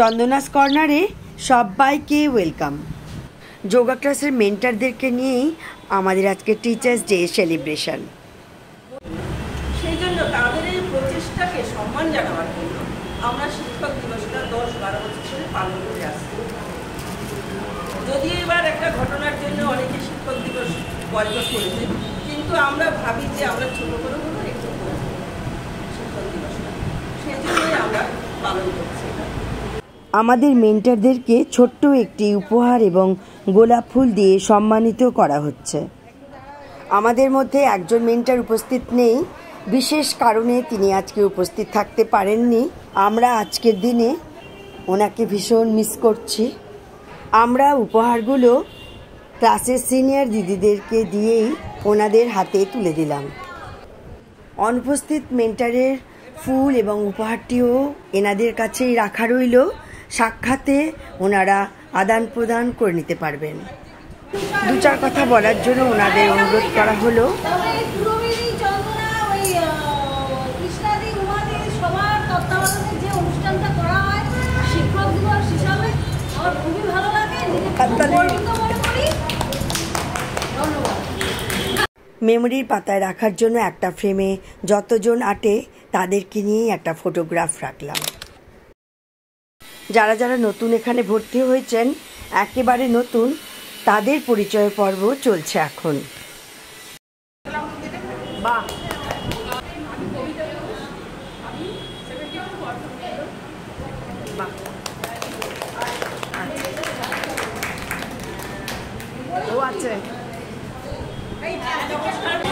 চন্দনাস কর্নারে সবাইকে ওয়েলকাম। যোগা ক্লাসের মেন্টারদেরকে নিয়েই আমাদের আজকে টিচার্স ডে সেলিব্রেশন। সেই জন্য তাদের এই প্রচেষ্টাকে সম্মান জানাবার জন্য আমরা শিক্ষক দিবসটা 10-12 বছর ধরে পালন করে আসছি। যদিও এবার একটা ঘটনার জন্য অনেকে শিক্ষক দিবস বয়কট করেছে, কিন্তু আমরা ভাবি যে আমরা ছোট করে হলো একটু শিক্ষক দিবসটা, সেই জন্যই আমরা পালন করছি। আমাদের মেন্টারদেরকে ছোট্ট একটি উপহার এবং গোলাপ ফুল দিয়ে সম্মানিত করা হচ্ছে। আমাদের মধ্যে একজন মেন্টার উপস্থিত নেই, বিশেষ কারণে তিনি আজকে উপস্থিত থাকতে পারেননি। আমরা আজকের দিনে ওনাকে ভীষণ মিস করছি। আমরা উপহারগুলো ক্লাসের সিনিয়র দিদিদেরকে দিয়েই ওনাদের হাতে তুলে দিলাম। অনুপস্থিত মেন্টারের ফুল এবং উপহারটিও এনাদের কাছেই রাখা রইল, সাক্ষাতে ওনারা আদান প্রদান করে নিতে পারবেন। দু চার কথা বলার জন্য ওনাদের অনুরোধ করা হলো। মেমোরির পাতায় রাখার জন্য একটা ফ্রেমে যতজন আটে তাদেরকে নিয়েই একটা ফটোগ্রাফ রাখলাম। যারা যারা নতুন এখানে ভর্তি হয়েছেন, একেবারে নতুন, তাদের পরিচয় পর্ব চলছে এখন। বাহ, ও আছে।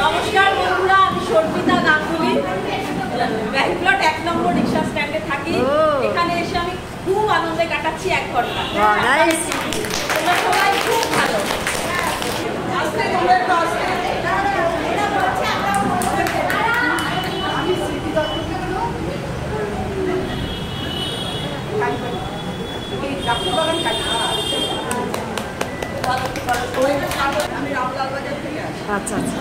নমস্কার বন্ধুরা, আমি সর্পিতা গাঙ্গুলি, ব্যাংকলট 1 নম্বর রিক্সা স্ট্যান্ডে থাকি। এখানে এসে আমি খুব আনন্দে কাটাচ্ছি 1 ঘন্টা। তোমরা সবাই খুব ভালো। আজকে তোমরা একটু আসতে আমি স্মৃতি দত্তকে ডাক্তারবাগান আমি রামলাল বাজার থেকে আসি। আচ্ছা আচ্ছা,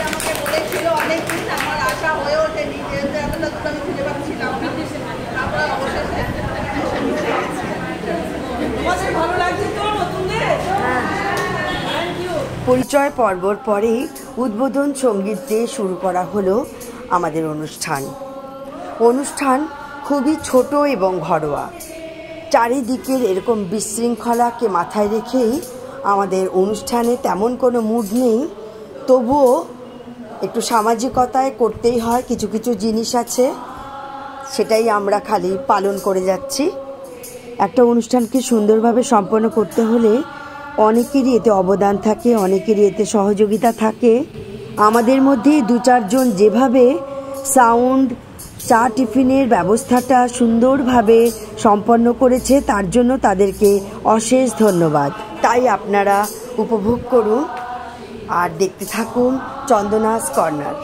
আমাকে বলেছিল অনেকদিন, আমার আশা হয়ে ওঠেনি, যেহেতু এতটা দূর আমি খুঁজে পাচ্ছিলাম। তারপরে অবশেষে তোমাদের ভালো লাগছে তো নতুনদের? পরিচয় পর্বর পরেই উদ্বোধন সঙ্গীত দিয়ে শুরু করা হলো আমাদের অনুষ্ঠান খুবই ছোট এবং ঘরোয়া। চারিদিকের এরকম বিশৃঙ্খলাকে মাথায় রেখেই আমাদের অনুষ্ঠানে তেমন কোনো মুড নেই, তবুও একটু সামাজিকতায় করতেই হয়। কিছু কিছু জিনিস আছে, সেটাই আমরা খালি পালন করে যাচ্ছি। একটা অনুষ্ঠানকে সুন্দরভাবে সম্পন্ন করতে হলে অনেকেরই এতে অবদান থাকে, অনেকেরই এতে সহযোগিতা থাকে। আমাদের মধ্যে 2-4 জন যেভাবে সাউন্ড, চা টিফিনের ব্যবস্থাটা সুন্দরভাবে সম্পন্ন করেছে, তার জন্য তাদেরকে অশেষ ধন্যবাদ। তাই আপনারা উপভোগ করুন আর দেখতে থাকুন চন্দনাস কর্নার।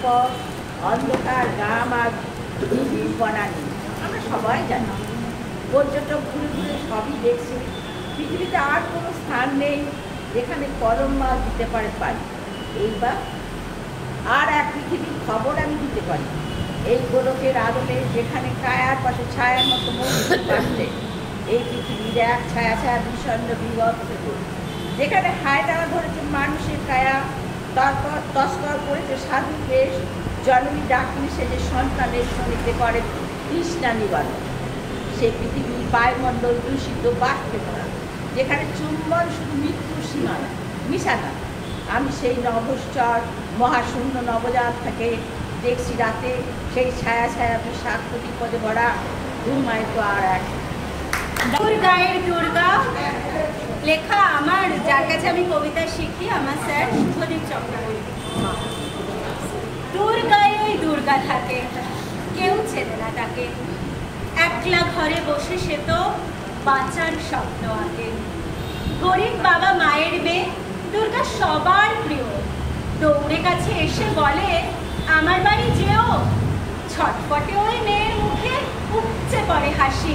পর অন্ধকার গ্রাম আর বনা নেই, আমরা সবাই জানি। পর্যটক ঘুরে ঘুরে সবই দেখছে। পৃথিবীতে আর কোনো স্থান নেই যেখানে কলম মাছ দিতে পারে পারি। এইবার আর এক পৃথিবীর খবর আমি দিতে পারি। এই গোলকের আদলে যেখানে কায়ার পাশে ছায়ার মতো মৌসুম আসছে, এই পৃথিবীর এক ছায়া ছায়া বিষণ্ণ বিভক্ত, যেখানে হায়দারা ধরেছে মানুষের কায়া, তারপর তস্কর করেছে সাধু বেশ, জননী ডাকনি সেজে সন্তানের শনিতে করে তৃষ্ণা নিবারণ। সেই পৃথিবীর বায়ুমণ্ডল দূষিত বাক্যে ভরা, যেখানে চুম্বন শুধু মৃত্যুর সীমানা নিশানা। আমি সেই নভশ্চর মহাশূন্য নবজাত থেকে দেখছি রাতে সেই ছায়া ছায়া বিষাক প্রতিপদে ভরা ঘুমায় তো আর এক দুর্গায়ের দুর্গা লেখা আমার, যার কাছে আমি কবিতা শিখি, আমার স্যার শুভদীপ চক্রবর্তী। দুর্গায় ওই দুর্গা থাকে, কেউ চেনে না তাকে। একলা ঘরে বসে সে তো বাঁচার স্বপ্ন আঁকে। গরিব বাবা মায়ের মেয়ে দুর্গা সবার প্রিয়। দৌড়ে কাছে এসে বলে আমার বাড়ি যেও। ছটফটে ওই মেয়ের মুখে উপচে পড়ে হাসি।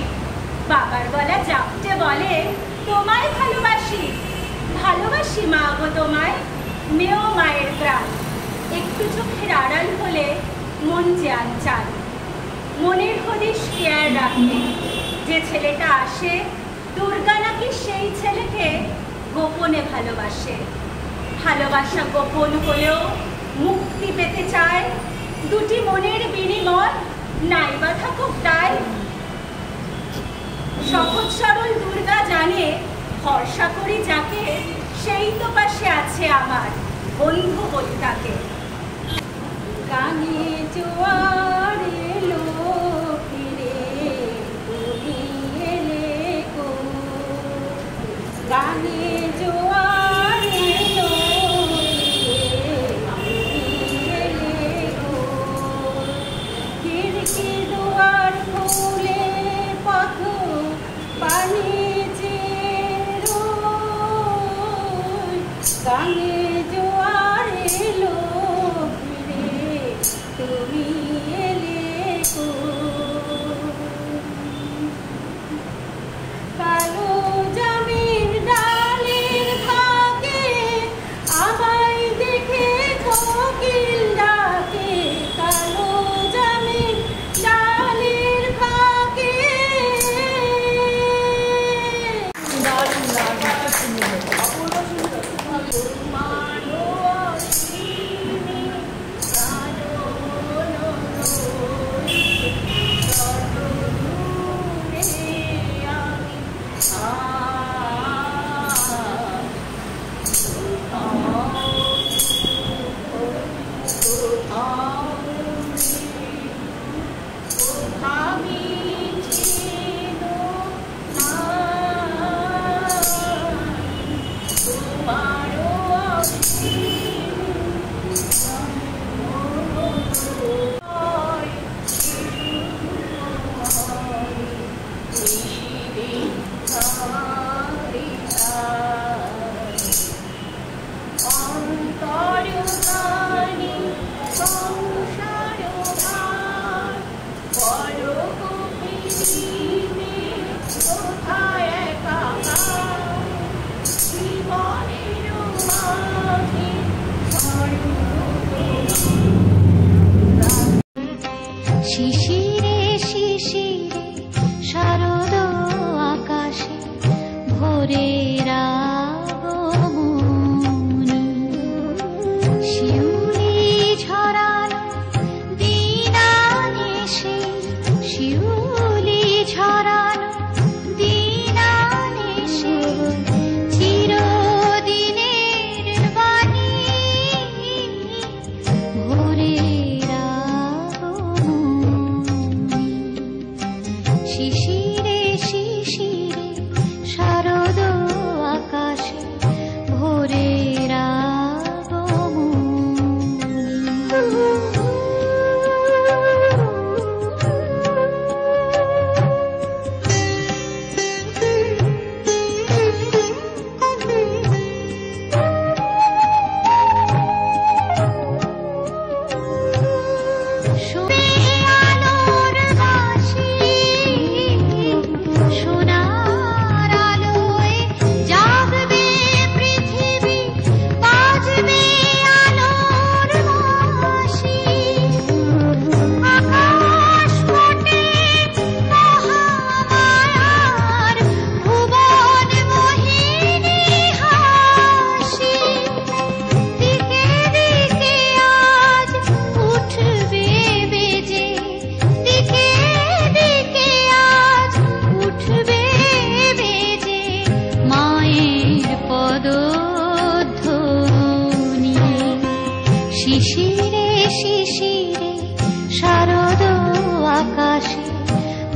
বাবার গলা চাপটে বলে তোমায় ভালোবাসি, ভালোবাসি মা গো তোমায়, মেয়েও মায়ের প্রাণ। একটু চোখের আড়াল হলে মন যে আনচান। মনের হদিশ কে আর রাখে, যে ছেলেটা আসে দুর্গা নাকি সেই ছেলেকে গোপনে ভালোবাসে। ভালোবাসা গোপন হলেও মুক্তি পেতে চায়, দুটি মনের বিনিময় নাইবা থাকুক তাই। সহজ সরল দুর্গা জানে ভরসা করি যাকে, সেই তো পাশে আছে আমার বন্ধু বলি তাকে। গানে জোয়ার এলো ফিরে, তুমি এলে গো। গানে জোয়ার এলো ফিরে, তুমি এলে গো। খিড়কি দুয়ার খুলে পথ পানি যে রোয়, গানে জোয়ার এলো ফিরে, তুমি এলে গো। কালো জামিন ডালের থাকে, আমায় দেখে কোকিল ডাকে। কালো জামিন ডালের থাকে। শিশিরে শিশিরে শারদ আকাশে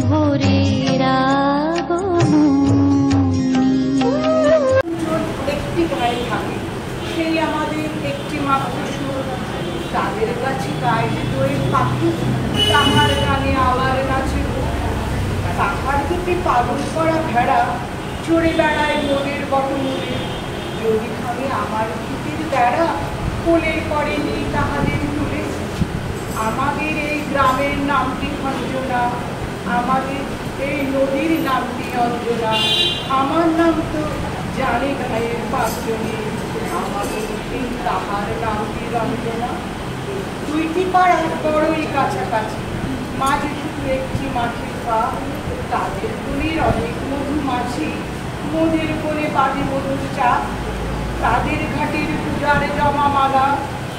ভোরের একটি গায়ে থাকে, সেই আমাদের একটি মাত্র সুর। তাদের কাছে গায়ে দইয়ের পাখি, তাহার গানে আমার নাচে। তাহার দুটি পালন করা ভেড়া চড়ে বেড়ায় মনের বটমূলে। যদি খানে আমার ভিতের বেড়া, কোলের করে নেই তাহাদের তুলে। আমাদের এই গ্রামের নামটি খঞ্জনা, আমাদের এই নদীর নামটি অঞ্জনা। আমার নাম তো জানে গায়ের পাঁচজনে, আমাদের এই তাহার নামটি রঞ্জনা। দুইটি পাড়া বড়ই কাছাকাছি, মাঝে শুধু একটি মাঠের পা। তাদের গুলির অনেক মধুমাছি, মধুর কোলে বাজে মধুর চা। তাদের ঘাটের পূজার জমা মালা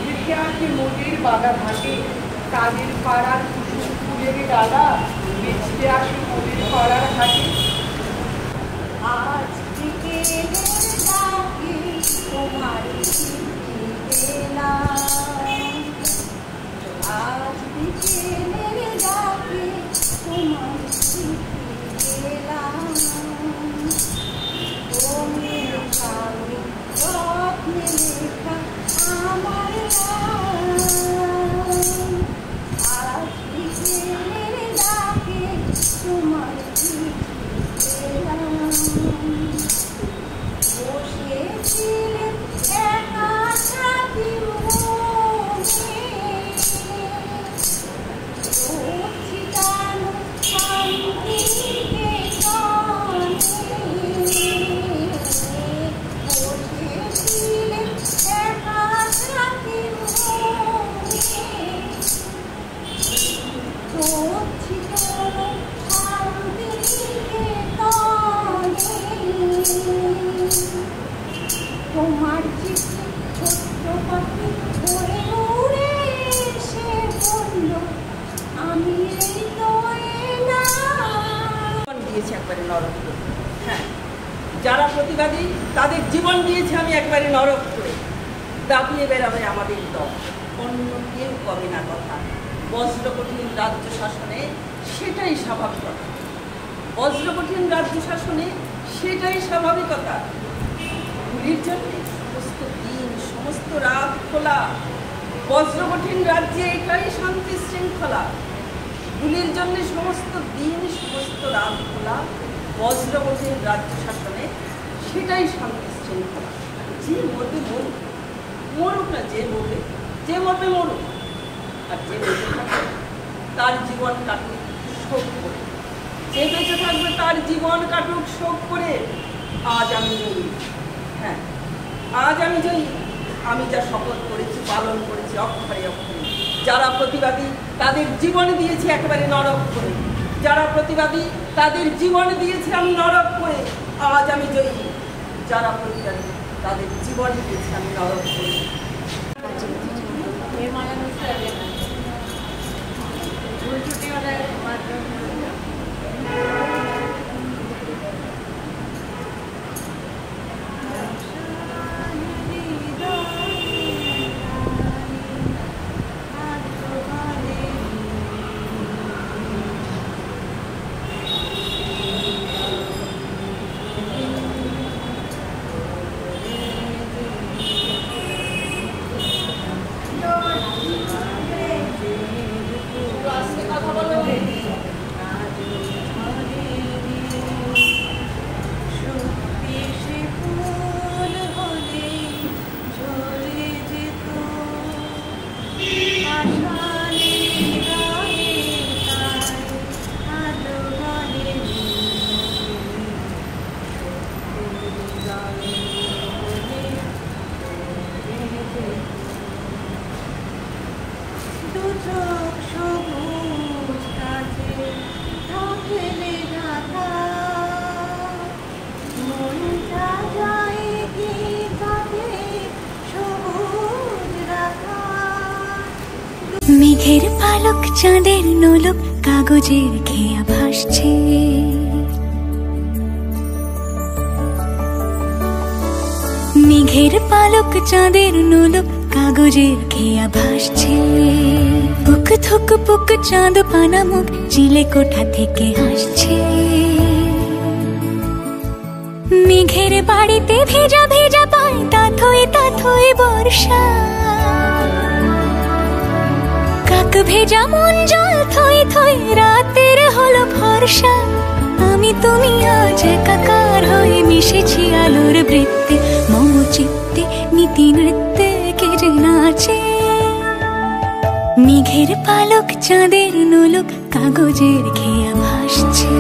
ভেসে আছে মধুর বাঁধা ঘাটে। তাদের পাড়ার কুসুম ফুলের ডালা বেচতে আসে মধুর পাড়ার ঘাটে। আজ বিকেলের ডাকে তোমার চিঠি পেলাম, আজ বিকেলের ডাকে তোমার চিঠি পেলাম। তোমার স্বামী রত্নে লেখা আমার নাম, আজ বিকেলের ডাকে তোমার চিঠি পেলাম। বসেছিলেন একা ছাতি মনে, করছি গান শান্তিকে গানে। বসেছিলেন একা ছাতি মনে, করছি গান শান্তিকে গানে। তোমার চিঠি ছোট্ট পাখি উড়ে উড়ে এসে বলল, আমি এই না। দিয়েছি একবারে নরক করে। হ্যাঁ, যারা প্রতিবাদী তাদের জীবন দিয়েছি আমি একবারে নরক করে। দাবিয়ে বেড়াবে আমাদের দল, অন্য কেউ কবে না কথা। বজ্রকঠিন রাজ্য শাসনে সেটাই স্বাভাবিকতা, বজ্রকঠিন রাজ্য শাসনে সেটাই স্বাভাবিকতা। গুলির জন্য সমস্ত দিন সমস্ত রাত খোলা, বজ্রকঠিন রাজ্যে এটাই শান্তি শৃঙ্খলা। গুলির জন্য সমস্ত দিন সমস্ত রাত খোলা, বজ্রকঠিন রাজ্য শাসনে সেটাই শান্তি শৃঙ্খলা। যে মরবে মরুক, মরুক না, যে মরবে মরুক। আর যে বেঁচে থাকবে তার জীবন কাটুক শোক করে, যে বেঁচে থাকবে তার জীবন কাটুক শোক করে। আজ আমি জয়ী, হ্যাঁ আজ আমি জয়ী। আমি যা শপথ করেছি পালন করেছি অক্ষরে অক্ষরে। যারা প্রতিবাদী তাদের জীবন দিয়েছি একেবারে নরক করে, যারা প্রতিবাদী তাদের জীবন দিয়েছি আমি নরক করে। আজ আমি জয়ী। যারা প্রতিবাদী তাদের জীবন দিয়েছি আমি নরক করে। মেঘের পালক চাঁদের নোলক কাগজের খেয়া ভাসছে, মেঘের পালক চাঁদের নোলক কাগজের খেয়া ভাসছে। পুক থুক পুক চাঁদ পানা মুখ চিলে কোঠা থেকে হাসছে। মেঘের বাড়িতে ভেজা ভেজা পায় তাথই বর্ষা। কাক ভেজা মন জল থই থই রাতের হলো ভরসা। আমি তুমি আজ একাকার হয়ে মিশেছি আলোর বৃত্তে। মম চিত্তে নীতি নৃত্যে কে যে নাচে। মেঘের পালক চাঁদের নোলক কাগজের খেয়া ভাসছে।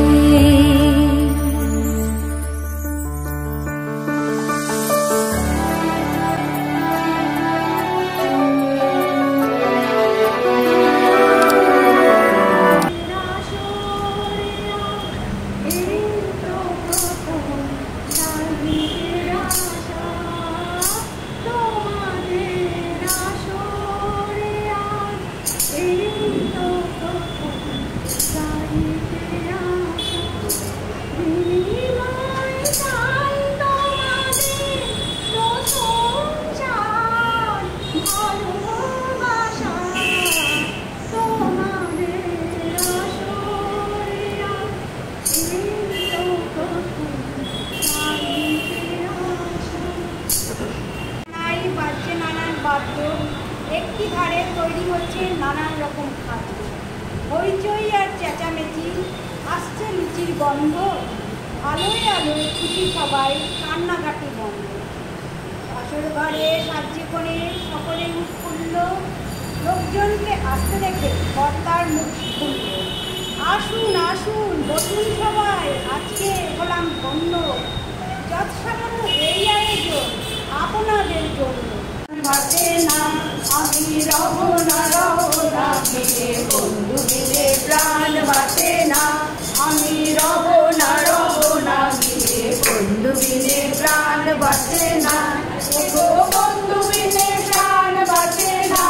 একটি ধারে তৈরি হচ্ছে নানান রকম খাদ্য। হইচই আর চেঁচামেচি, আসছে লুচির গন্ধ। আলোয় আলোয় খুশি সবাই, কান্নাকাটি বন্ধ। বাসর ঘরে সাজ্যে কোণে সকলে মুখ খুলল। লোকজনকে আসতে দেখে কর্তার মুখ খুলল। আসুন আসুন বসুন সবাই, আজকে হলাম ধন্য। যত সামান্য এই আয়োজন আপনাদের জন্য। বাঁচে না আমি রব না মিলে বন্ধু মিলে প্রাণ বাঁচে না। আমি রব না মিলে বন্ধু মিলে প্রাণ বাঁচে না। ও বন্ধু মিলে প্রাণ বাঁচে না।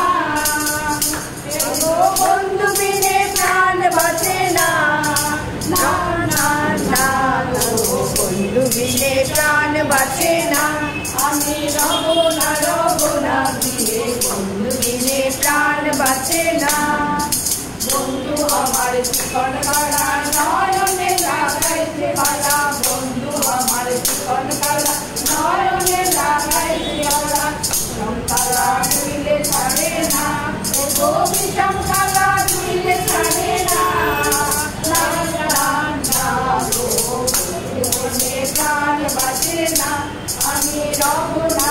ও বন্ধু মিলে প্রাণ বাঁচে না। না না না বন্ধু মিলে প্রাণ বাঁচে না। আমি রব না মিলে বন্ধু মিলে প্রাণ বাঁচে না। বন্ধু আমার জীবন কালা নয়নে লাগাইছে বালা। বন্ধু আমার জীবন কালা নয়নে লাগাইছে বালা। সংকালা মিলে ছাড়ে না, ও গোপী সংকালা মিলে ছাড়ে না। না না না বন্ধু মিলে প্রাণ বাঁচে না। আমি রব না